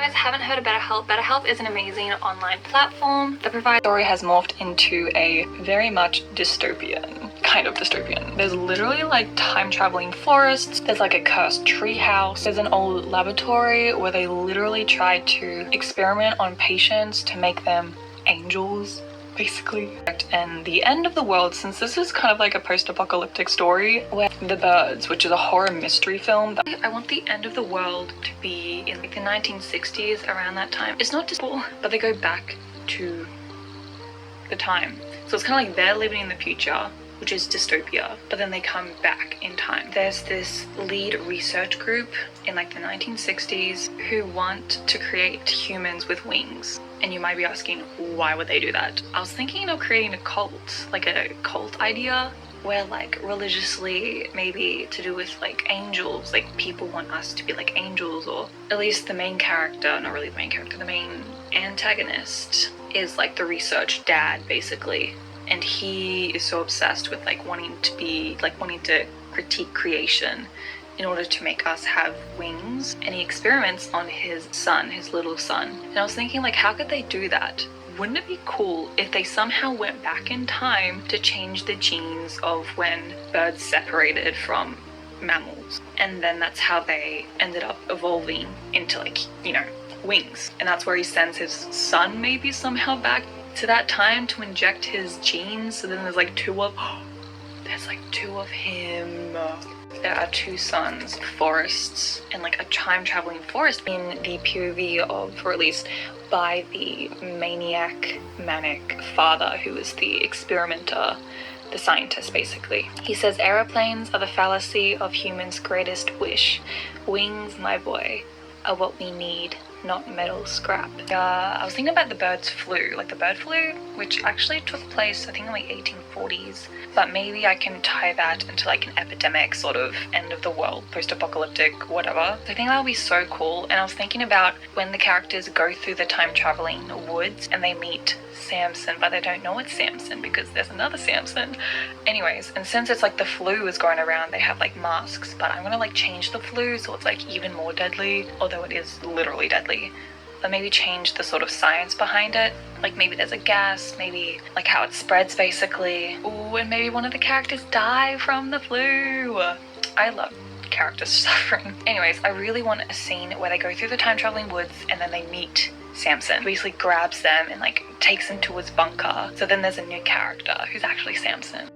If you guys haven't heard of BetterHelp, BetterHelp is an amazing online platform that provides... The story has morphed into a very much dystopian, kind of dystopian. There's literally like time traveling forests, there's like a cursed tree house, there's an old laboratory where they literally tried to experiment on patients to make them angels, basically. And the end of the world, since this is kind of like a post-apocalyptic story, where The Birds, which is a horror mystery film, I want the end of the world to be in like the 1960s, around that time. It's not just cool, but they go back to the time. So it's kind of like they're living in the future, which is dystopia, but then they come back in time. There's this lead research group in like the 1960s who want to create humans with wings. And you might be asking, why would they do that? I was thinking of creating a cult, like a cult idea, where like religiously, maybe to do with like angels, like people want us to be like angels, or at least the main character, not really the main character, the main antagonist is like the research dad, basically. And he is so obsessed with like wanting to critique creation in order to make us have wings, and he experiments on his son, his little son. And I was thinking, like, how could they do that? Wouldn't it be cool if they somehow went back in time to change the genes of when birds separated from mammals, and then that's how they ended up evolving into like, you know, wings. And that's where he sends his son maybe somehow back to that time to inject his genes. So then there's like two of him. There are two sons, forests, and like a time traveling forest in the POV of, or at least by the manic father who is the experimenter, the scientist basically. He says, aeroplanes are the fallacy of humans' greatest wish. Wings, my boy, are what we need, not metal scrap. I was thinking about the bird's flu, like the bird flu, which actually took place I think in like 1840s, but maybe I can tie that into like an epidemic, sort of end of the world, post-apocalyptic, whatever. I think that would be so cool. And I was thinking about when the characters go through the time traveling woods and they meet Samson, but they don't know it's Samson because there's another Samson. Anyways, and since it's like the flu is going around, they have like masks, but I'm gonna like change the flu so it's like even more deadly, although it is literally deadly. But maybe change the sort of science behind it. Like maybe there's a gas, maybe like how it spreads basically. Ooh, and maybe one of the characters die from the flu. I love characters suffering. Anyways, I really want a scene where they go through the time traveling woods and then they meet Samson. Basically grabs them and like takes them to his bunker. So then there's a new character who's actually Samson.